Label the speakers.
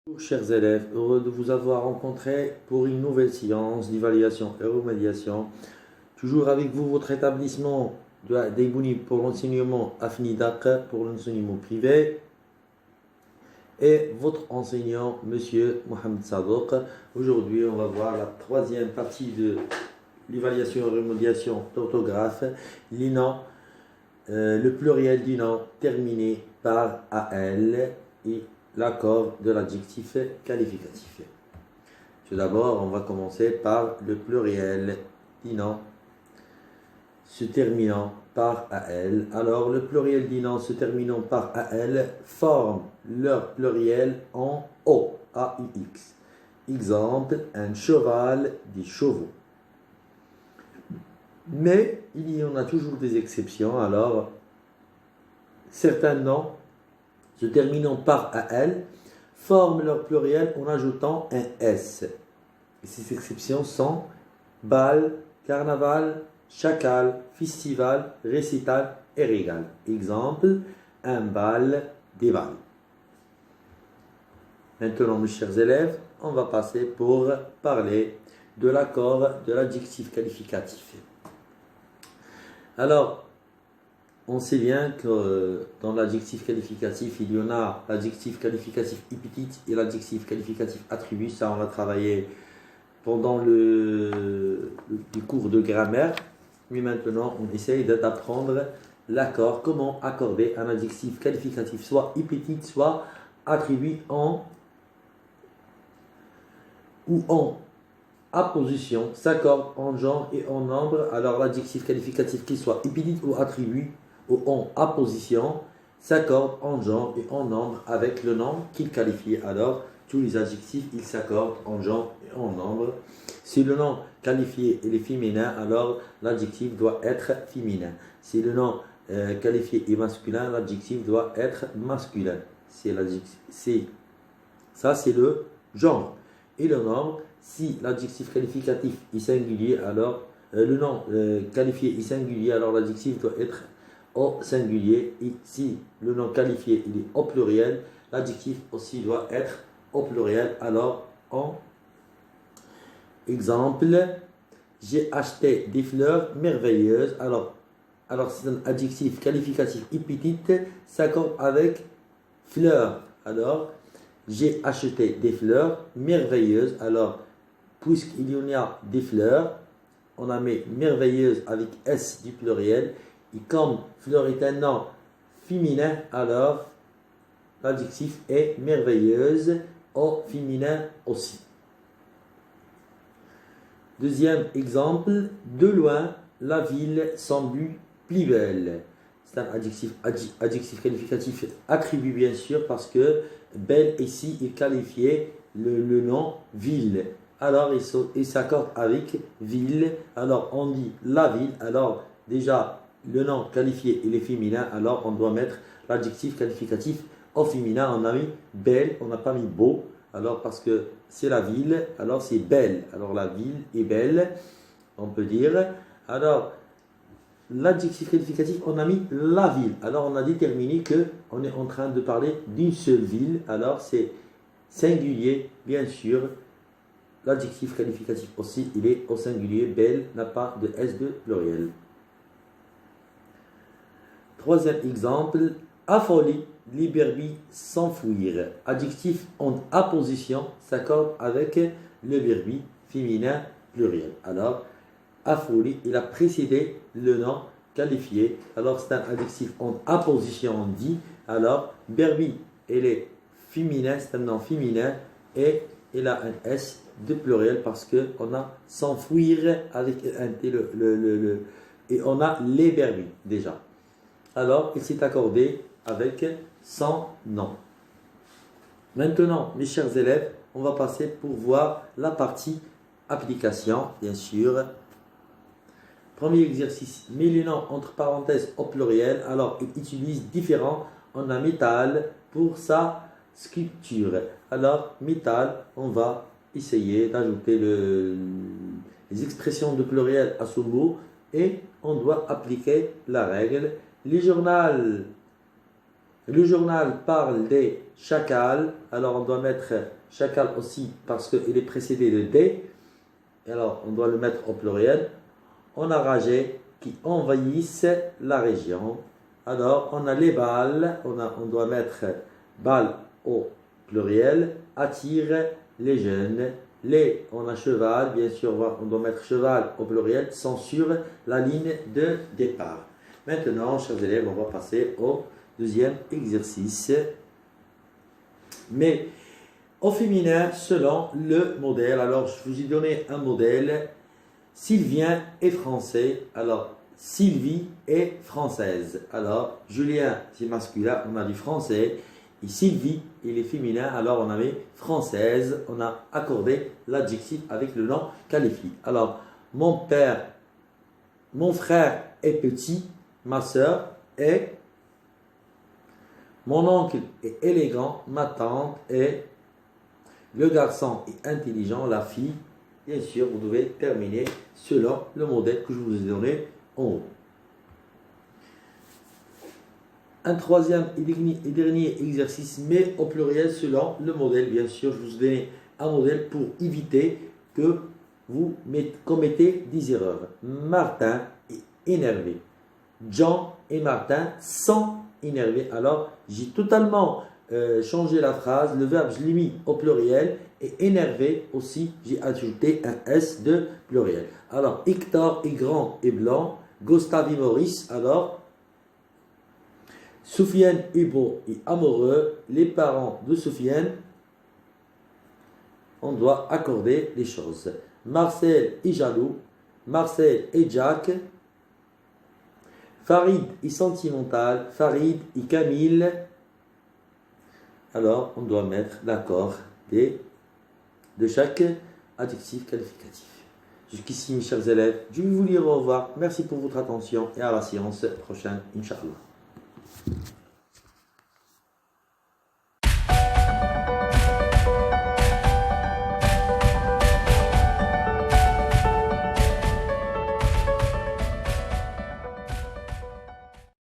Speaker 1: Bonjour chers élèves, heureux de vous avoir rencontré pour une nouvelle séance d'évaluation et remédiation. Toujours avec vous votre établissement d'Eibouni pour l'enseignement Afnidak pour l'enseignement privé et votre enseignant Monsieur Mohamed Sadouk. Aujourd'hui on va voir la troisième partie de l'évaluation et remédiation d'orthographe, les noms, le pluriel du nom terminé par AL et l'accord de l'adjectif qualificatif. Tout d'abord, on va commencer par le pluriel du nom se terminant par AL. Alors, le pluriel du nom se terminant par AL forme leur pluriel en O, A-U-X. Exemple, un cheval, des chevaux. Mais il y en a toujours des exceptions. Alors, certains noms se terminant par AL forment leur pluriel en ajoutant un S. Et ces exceptions sont bal, carnaval, chacal, festival, récital et régal. Exemple, un bal, des balles. Maintenant, mes chers élèves, on va passer pour parler de l'accord de l'adjectif qualificatif. Alors, on sait bien que dans l'adjectif qualificatif, il y en a l'adjectif qualificatif épithète et l'adjectif qualificatif attribut. Ça, on l'a travaillé pendant le cours de grammaire. Mais maintenant, on essaye d'apprendre l'accord, comment accorder un adjectif qualificatif, soit épithète, soit attribut ou en apposition, s'accorde en genre et en nombre. Alors, l'adjectif qualificatif, qu'il soit épithète ou attribut, ou en apposition, s'accorde en genre et en nombre avec le nombre qu'il qualifie. Alors, tous les adjectifs, ils s'accordent en genre et en nombre. Si le nom qualifié est féminin, alors l'adjectif doit être féminin. Si le nom qualifié est masculin, l'adjectif doit être masculin. Ça, c'est le genre. Et le nombre, si l'adjectif qualificatif est singulier, alors le nom qualifié est singulier, alors l'adjectif doit être au singulier. Et si le nom qualifié il est au pluriel, l'adjectif aussi doit être au pluriel. Alors, en exemple, j'ai acheté des fleurs merveilleuses. Alors c'est un adjectif qualificatif épithète, s'accorde avec fleurs. Alors, j'ai acheté des fleurs merveilleuses. Alors, puisqu'il y en a des fleurs, on a mis merveilleuse avec S du pluriel. Et comme fleur est un nom féminin, alors l'adjectif est merveilleuse au féminin aussi. Deuxième exemple, de loin, la ville semble plus belle. C'est un adjectif qualificatif attribut bien sûr parce que belle ici est qualifié le nom ville. Alors il s'accorde avec ville. Alors on dit la ville. Alors déjà le nom qualifié il est féminin. Alors on doit mettre l'adjectif qualificatif au féminin. On a mis belle, on n'a pas mis beau. Alors parce que c'est la ville, alors c'est belle. Alors la ville est belle, on peut dire. Alors l'adjectif qualificatif, on a mis la ville. Alors on a déterminé qu'on est en train de parler d'une seule ville. Alors c'est singulier, bien sûr. L'adjectif qualificatif aussi, il est au singulier. Belle n'a pas de S de pluriel. Troisième exemple, affoler, les verbes s'enfuir. Adjectif en apposition s'accorde avec le verbe féminin pluriel. Alors, affoler, il a précédé le nom qualifié. Alors, c'est un adjectif en apposition, on dit. Alors, verbe, il est féminin, c'est un nom féminin et il a un S de pluriel parce qu'on a s'enfuir avec un T et on a les verbes déjà. Alors, il s'est accordé avec son nom. Maintenant, mes chers élèves, on va passer pour voir la partie application, bien sûr. Premier exercice, mets les noms entre parenthèses au pluriel. Alors, il utilise différents. On a métal pour sa sculpture. Alors, métal, on va essayer d'ajouter les expressions de pluriel à ce mot et on doit appliquer la règle. Les journaux Le journal parle des chacals. Alors, on doit mettre chacal aussi parce qu'il est précédé de des. Alors, on doit le mettre au pluriel. On a ragé qui envahissent la région. Alors, on a les balles. On doit mettre balles au pluriel. Attire les jeunes. Les, on a cheval. Bien sûr, on doit mettre cheval au pluriel. Sont sur la ligne de départ. Maintenant, chers élèves, on va passer au deuxième exercice. Mais au féminin, selon le modèle. Alors, je vous ai donné un modèle. Sylvien est français. Alors, Sylvie est française. Alors, Julien, c'est masculin, on a dit français. Et Sylvie, il est féminin, alors on a mis française. On a accordé l'adjectif avec le nom qualifié. Alors, mon frère est petit. Ma soeur est. Mon oncle est élégant. Ma tante est. Le garçon est intelligent. La fille, bien sûr, vous devez terminer selon le modèle que je vous ai donné en haut. Un troisième et dernier exercice, mais au pluriel selon le modèle. Bien sûr, je vous ai donné un modèle pour éviter que vous commettez des erreurs. Martin est énervé. Jean et Martin sont énervés. Alors, j'ai totalement changé la phrase. Le verbe, je l'ai mis au pluriel. Et énervé aussi, j'ai ajouté un S de pluriel. Alors, Hector est grand et blanc. Gustave et Maurice. Alors, Soufiane est beau et amoureux. Les parents de Soufiane, on doit accorder les choses. Marcel est jaloux. Marcel et Jack. Farid est sentimental. Farid et Camille. Alors, on doit mettre l'accord de chaque adjectif qualificatif. Jusqu'ici, mes chers élèves, je vais vous dire au revoir. Merci pour votre attention et à la séance prochaine, Inch'Allah.